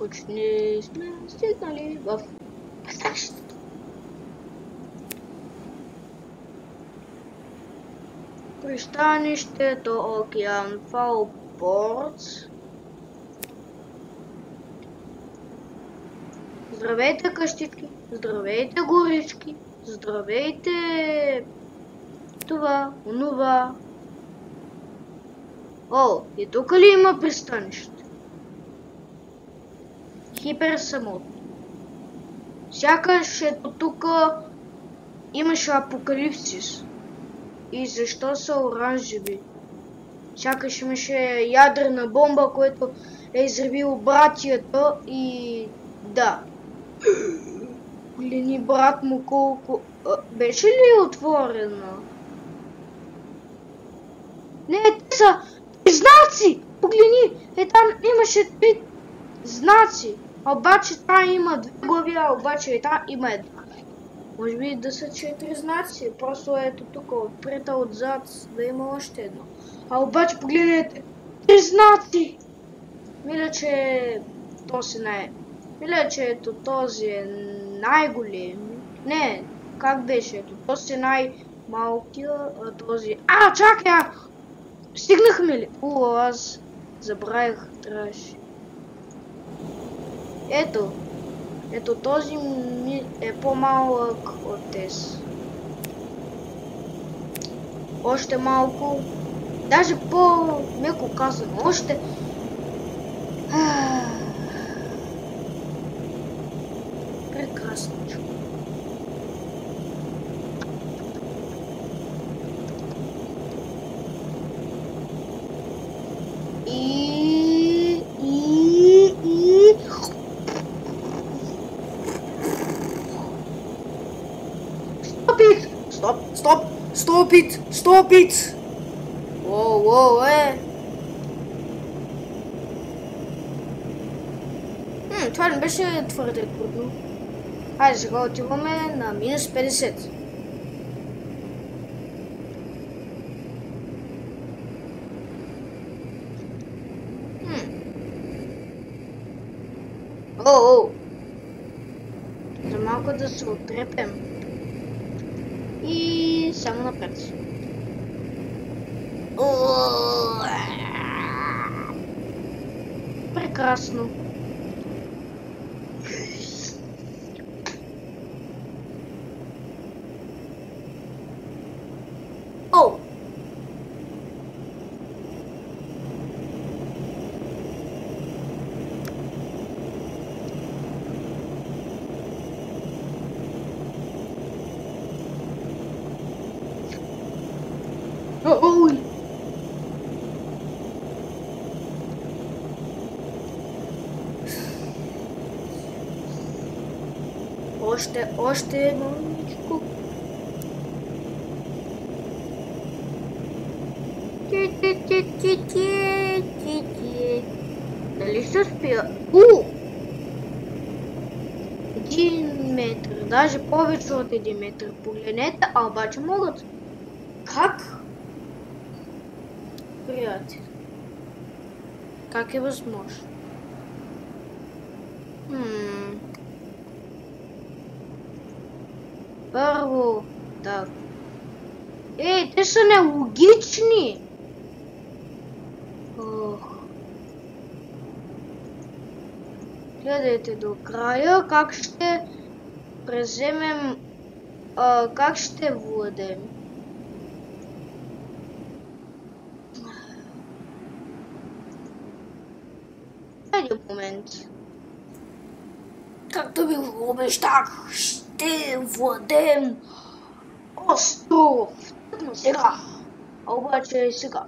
почти сме стигнали в пристанището. Пристанището Океан Фаулпорт. Здравейте, къщички, здравейте, горички, здравейте, това, онова. О, и тук ли има пристанище? Хипер самотно. Сякаш ето тук имаше апокалипсис. И защо са оранжеви? Сякаш имаше ядрена бомба, което е изребило братията и... да. Глини брат му колко... беше ли отворена? Не, те са знаци! Погледни! Там имаше 3 знаци. Обаче там има 2 глави, а обаче там има 1. Може би да са 4 знаци. Просто ето тук отпред, отзад да има още едно. А обаче погледнете! 3 знаци! Мисля, че ето този е най-голем. Не, как беше? Ето този е най-малкия, а този... чакай! Стигнахме ли? Аз забравих, трябваше. Ето този е по-малък от тези. Още малко. Даже по-меко казано. Още... прекрасничко. Stop it! Воу, това не беше твърде трудно. Хайде, сега отиваме на минус 50. За малко да се отрепем. И само напред. Прекрасно. Още маличко. Дали ще успя? 1 метър, даже повече от 1 метър. Погледнете, а обаче могат. Как? Приятели. Как е възможно? Първо, так. Те са нелогични! Гледайте до края, как ще преземем, как ще владем. Един момент. Както ви обещах, ще владеем остров. Сега. Обаче сега.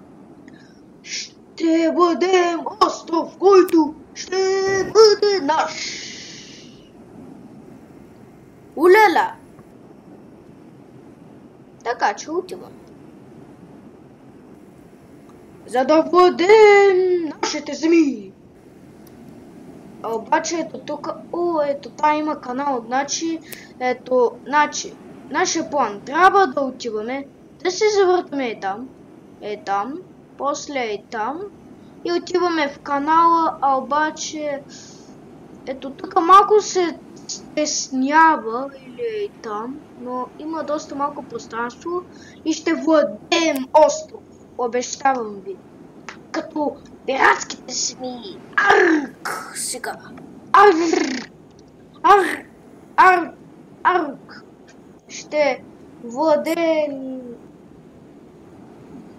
Ще владеем остров, който ще бъде наш. Улела. Така че отивам. За да владеем нашите земи. Обаче ето тук, ето там има канал, значи, нашия план трябва да отиваме, да се завъртаме там, после там и отиваме в канала, а обаче Ето тук малко се стеснява или е там, но има доста малко пространство и ще владеем остров. Обещавам ви. Като пиратските сми. Арк! Сега. Арк! Арк! Арк! Арк! Ще владеем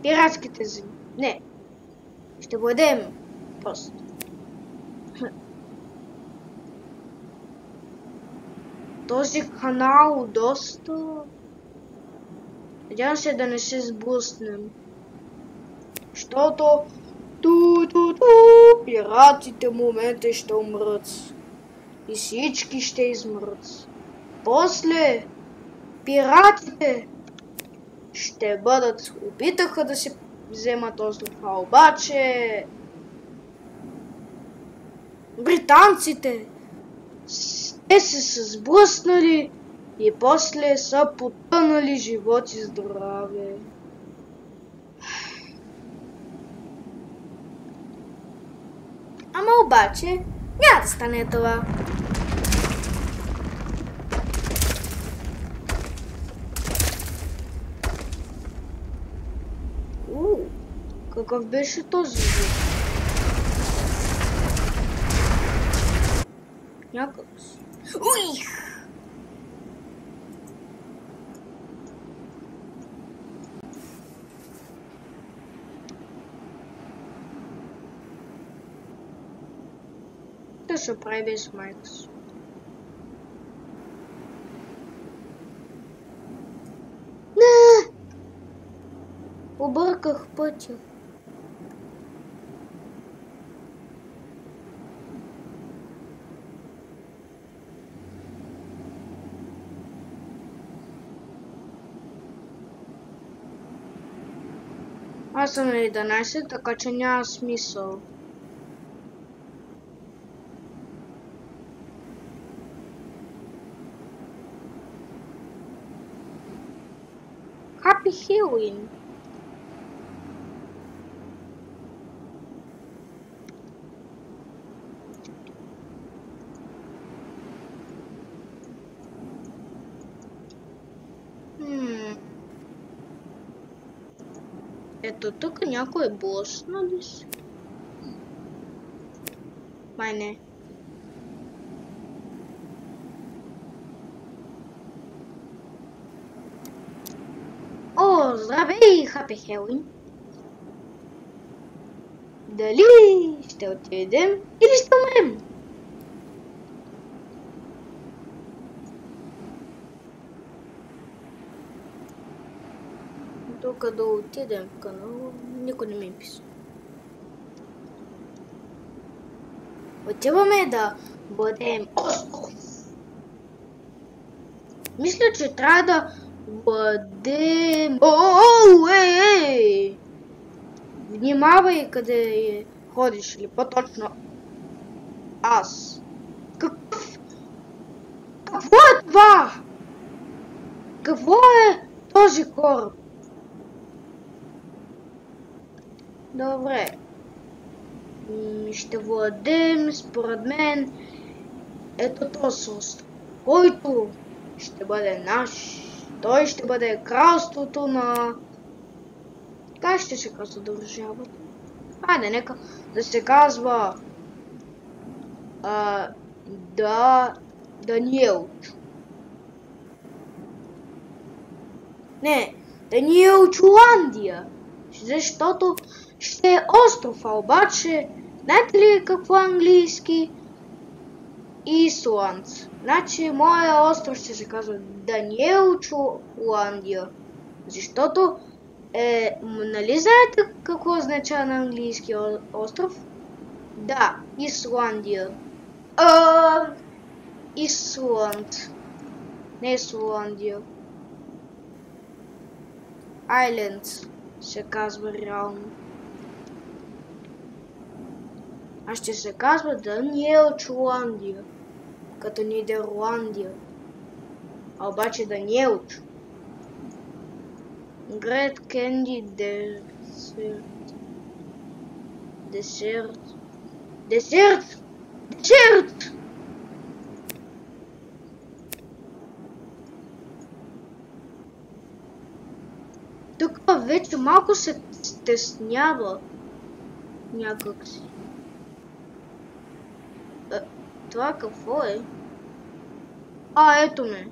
пиратските земи. Не. Ще владеем просто. Този канал доста... Надявам се да не се сблъснем. Защото... Пиратите в момента ще умрат. И всички ще измрат. После... Пиратите... ще бъдат... Опитаха да се вземат острова, обаче... Британците... Те се сблъснали и после са потънали живот и здраве. Ама обаче няма да стане това. Какъв беше този звук? Някакъв си. Уих! Да се прави без майка си. Не! Обърках пътя. Аз съм на 11, така че няма смисъл. Happy Halloween! Ето тук някой бос, нали си? Май не. О, здравей, Хапи Хелуин! Дали ще отидем или ще умрем? Тук да отидем в канала, никой не ми писа. Отиваме да бъдем остров. Мисля, че трябва да бъдем... Ей! Внимавай къде ходиш, или по-точно аз. Какво е това? Какво е този кораб? Добре. Ще владеем, според мен, ето този остров, който ще бъде наш. Той ще бъде кралството на... Как ще се казва държавата? Айде, нека да се казва... Даниелчо. Не, Даниелчоландия. Защото ще е остров, а обаче... Знаете ли какво е английски? Исланд. Значи, моя остров ще се казва Даниелчоландия. Защото... нали знаете какво означава на английски остров? Да, Исландия. Исланд. Не Исландия. Island се казва реално. А ще се казва Даниелчоландия. Като Нидерландия. А обаче Даниелчо. Great Candy Desert. Desert. вече малко се стеснява. Някак си. Това какво е? Ето ме.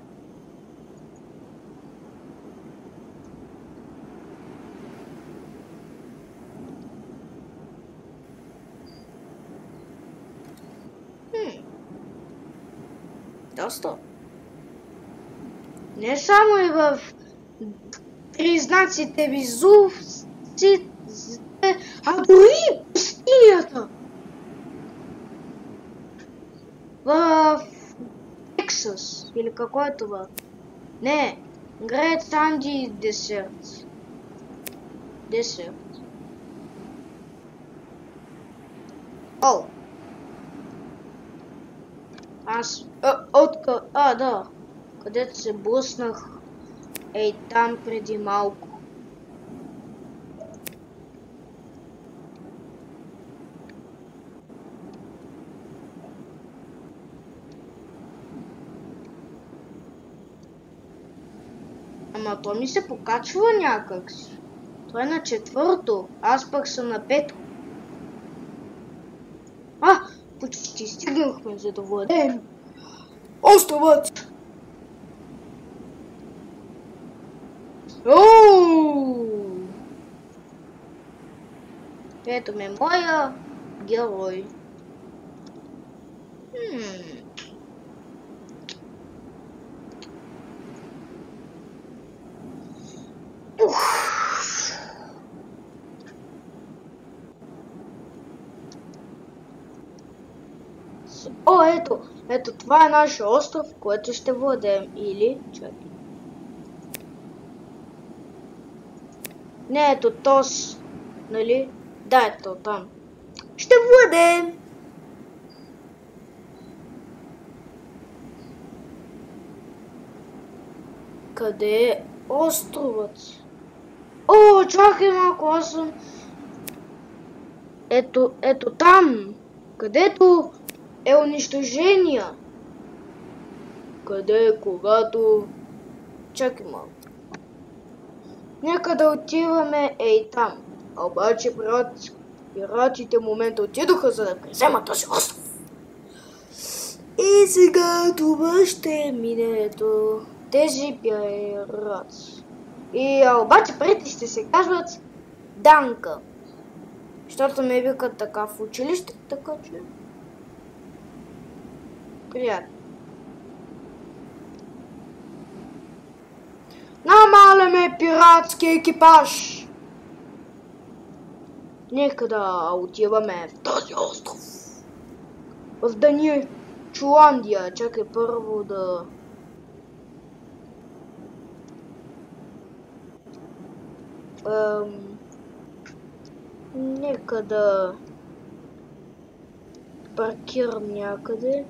Доста. Не само и в признаците визувците, а дори пустинята. В Тексас, или какво е това? Не, Great Sandy Desert. О! Аз... да. Където се блъснах там преди малко. Ама то ми се покачва някакси. Това е на 4-то, аз пък съм на 5-то. Почти стигнахме, за да владеем островът. Ето ме моя герой. Ето, това е нашия остров, който ще владеем. Или, чакай. Не, ето тос, нали? Да, ето там. Ще владеем! Къде е островът? Чакай малко, аз съм... Ето там, където е унищожения. Къде е, когато... Чакай малко. Нека да отиваме там. Обаче пиратите в момента отидоха, за да преземат този остров. И сега това ще мине до тези пирати. И обаче парите ще се казват Данка. Защото ме викат така в училище, така че... Приятно. Намаляме пиратски екипаж. Нека да отиваме в този остров. В Даничуландия. Чакай първо да... Нека да... паркирам някъде.